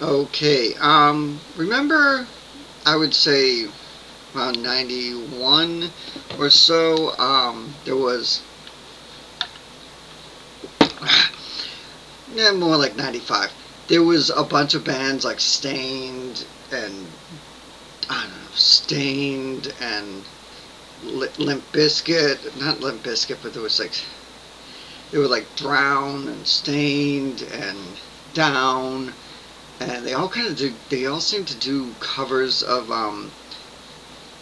Okay, remember, I would say around 91 or so, there was, yeah, more like 95. There was a bunch of bands like Stained and, I don't know, Stained and Limp Bizkit, not Limp Bizkit, but there was like, they were like Drown and Stained and Down, and they all seem to do covers of,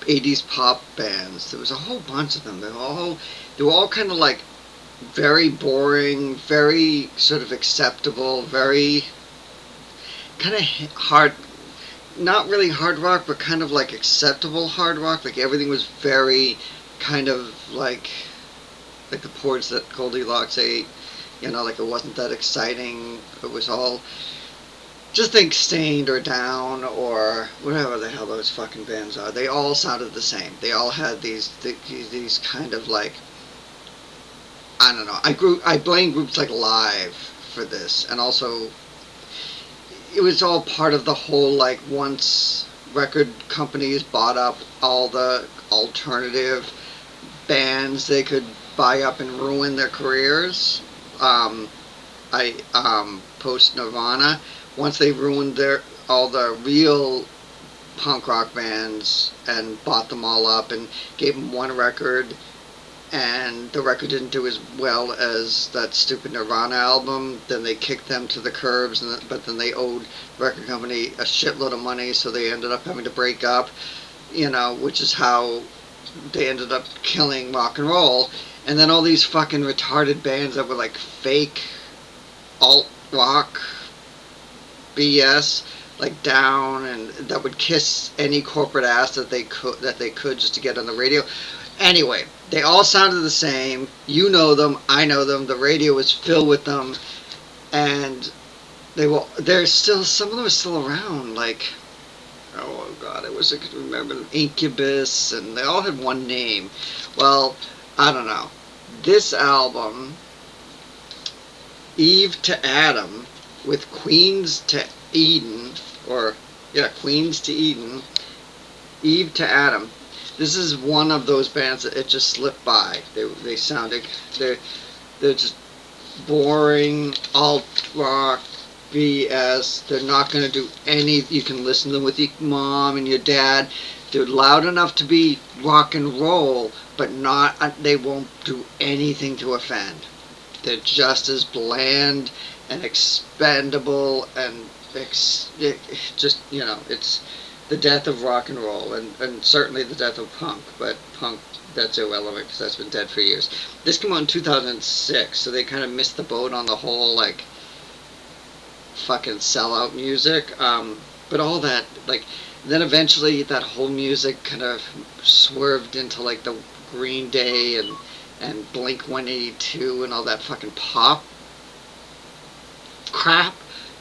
80s pop bands. There was a whole bunch of them. They were all kind of like very boring, very sort of acceptable, very kind of hard, not really hard rock, but kind of like acceptable hard rock. Like everything was very kind of like the porridge that Goldilocks ate. Like it wasn't that exciting. It was all just think Stained or Down or whatever the hell those fucking bands are. They all sounded the same. They all had these kind of like, I don't know. I blame groups like Live for this, and also it was all part of the whole, like, once record companies bought up all the alternative bands, they could buy up and ruin their careers. Um, I Post Nirvana, once they ruined their all the real punk rock bands and bought them all up and gave them one record, and the record didn't do as well as that stupid Nirvana album, then they kicked them to the curbs, but then they owed the record company a shitload of money, so they ended up having to break up, which is how they ended up killing rock and roll. And then all these fucking retarded bands that were like fake alt rock BS, like Down, and that would kiss any corporate ass that they could just to get on the radio. Anyway, they all sounded the same. You know them, I know them. The radio was filled with them, and they're still, some of them are still around. Like, oh god, I could remember them. Incubus, and they all had one name. Well, I don't know. This album, Eve to Adam, with Queens to Eden, or yeah, Queens to Eden, Eve to Adam. This is one of those bands that it just slipped by. They sounded, they're just boring alt rock BS. They're not going to do any. You can listen to them with your mom and your dad. They're loud enough to be rock and roll, but not. They won't do anything to offend. They're just as bland and expendable and just, it's the death of rock and roll, and certainly the death of punk, but punk, that's irrelevant because that's been dead for years. This came out in 2006, so they kind of missed the boat on the whole, like, fucking sellout music. But all that, like, then eventually that whole music kind of swerved into, like, the Green Day and Blink 182 and all that fucking pop crap,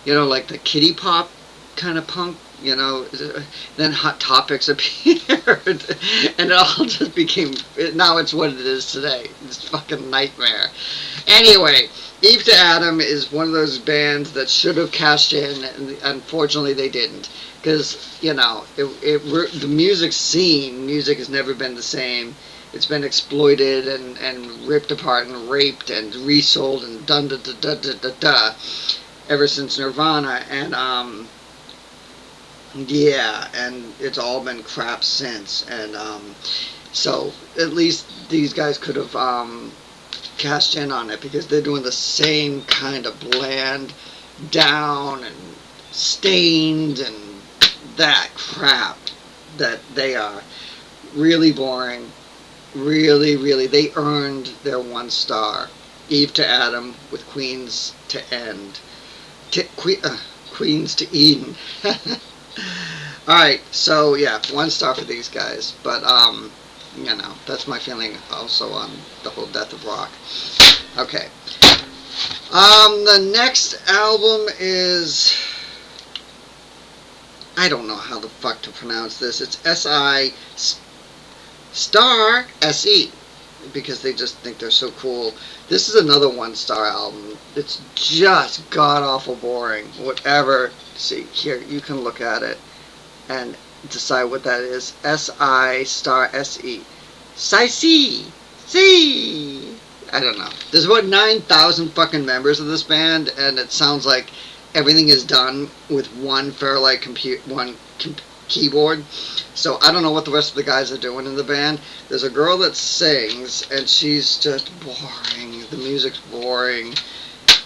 like the kitty pop kind of punk, then Hot Topics appeared, and it all just became, now it's what it is today. It's fucking nightmare. Anyway, Eve to Adam is one of those bands that should have cashed in, and unfortunately they didn't. Because, the music has never been the same. It's been exploited and ripped apart and raped and resold and done da da da da da da ever since Nirvana, and yeah, and it's all been crap since, and so at least these guys could have cashed in on it, because they're doing the same kind of bland, Down and Stained and that crap that they are. Really boring. Really, really, they earned their 1 star. Eve to Adam with Queens to End. Queens to Eden. Alright, so yeah, 1 star for these guys. But, that's my feeling also on the whole death of rock. Okay. The next album is, I don't know how the fuck to pronounce this. It's S-I star S-E. because they just think they're so cool. This is another 1-star album. It's just god awful boring. Whatever. See here, you can look at it and decide what that is. SI*SE. SI C. I don't know. There's about 9,000 fucking members of this band, and it sounds like everything is done with one Fairlight keyboard. So I don't know what the rest of the guys are doing in the band. There's a girl that sings, and she's just boring. The music's boring.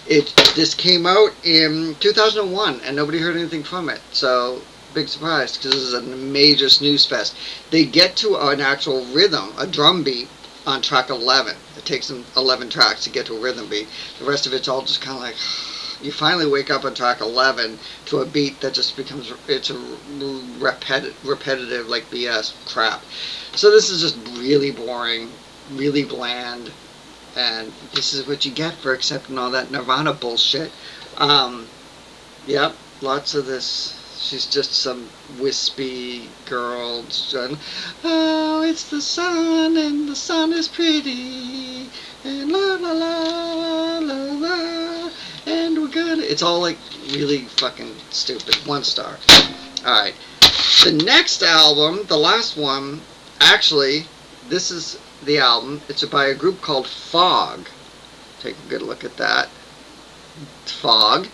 This came out in 2001, and nobody heard anything from it. So big surprise, because this is a major snooze fest. They get to an actual rhythm, a drum beat, on track 11. It takes them 11 tracks to get to a rhythm beat. The rest of it's all just kind of like, you finally wake up on track 11 to a beat that just becomes, it's a repetitive like BS crap. So this is just really boring, really bland, and this is what you get for accepting all that Nirvana bullshit. Yep, lots of this. She's just some wispy girl. Oh, it's the sun, and the sun is pretty, and la la la la la, and we're gonna. It's all like really fucking stupid. 1 star. Alright. The next album, the last one, actually, this is the album. It's by a group called Fog. Take a good look at that. Fog.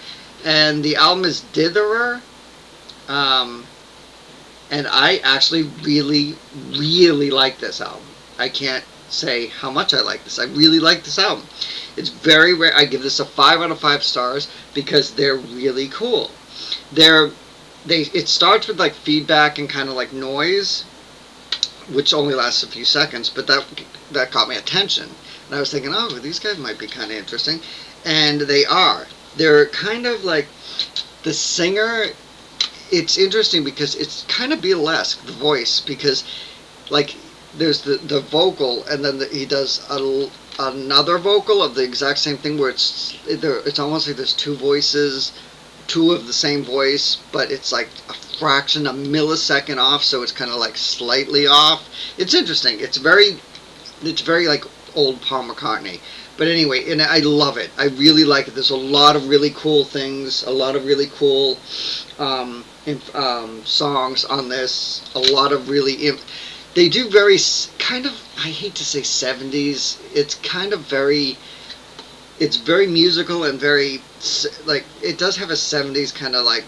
And the album is Ditherer. And I actually really, really like this album. I can't say how much I like this. I really like this album. It's very rare. I give this a 5 out of 5 stars because they're really cool. It starts with like feedback and kind of like noise, which only lasts a few seconds, but that caught my attention. And I was thinking, oh, these guys might be kind of interesting. And they are. They're kind of like the singer. It's interesting because it's kind of Beatlesque, the voice, because like there's the vocal, and then he does another vocal of the exact same thing where it's almost like there's 2 voices, 2 of the same voice, but it's like a fraction, a millisecond off, so it's kind of like slightly off. It's interesting. It's very like old Paul McCartney. But anyway, and I love it. I really like it. There's a lot of really cool things, a lot of really cool songs on this, a lot of really they do very kind of, I hate to say 70s, it's kind of very, it's very musical and very like, it does have a 70s kind of like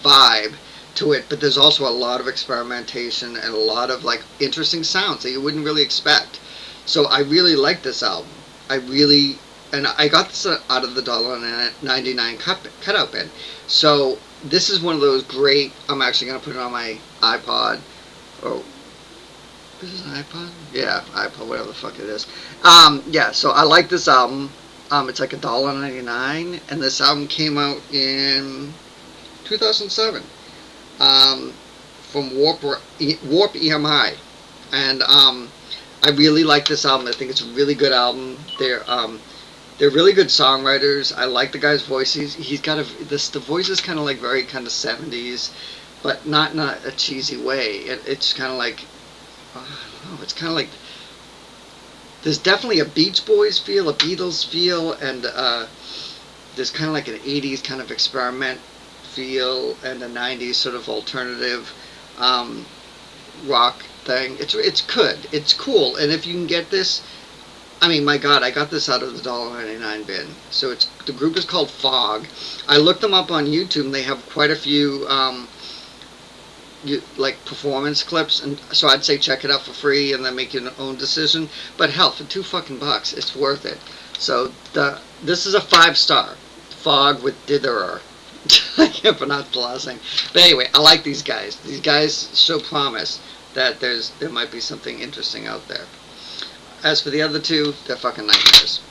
vibe to it, but there's also a lot of experimentation and a lot of like interesting sounds that you wouldn't really expect. So I really like this album. And I got this out of the $1.99 cutout bin. So this is one of those great, I'm actually going to put it on my iPod. Oh, is this an iPod? Yeah, iPod, whatever the fuck it is. Yeah, so I like this album. It's like $1.99, and this album came out in 2007 from Warp EMI. And I really like this album. I think it's a really good album. They're really good songwriters. I like the guy's voice. He's got the voice is kind of like very kind of 70s, but not in a cheesy way. It's kind of like, oh, it's kind of like, there's definitely a Beach Boys feel, a Beatles feel, and there's kind of like an 80s kind of experiment feel, and a 90s sort of alternative rock thing. It's good. It's cool. And if you can get this, I mean, my God, I got this out of the $1.99 bin. So the group is called Fog. I looked them up on YouTube, and they have quite a few like performance clips, and so I'd say check it out for free and then make your own decision. But hell, for $2 it's worth it. So this is a 5-star. Fog with Ditherer. I can't pronounce the last name. But anyway, I like these guys. These guys show promise that there might be something interesting out there. As for the other 2, they're fucking nightmares.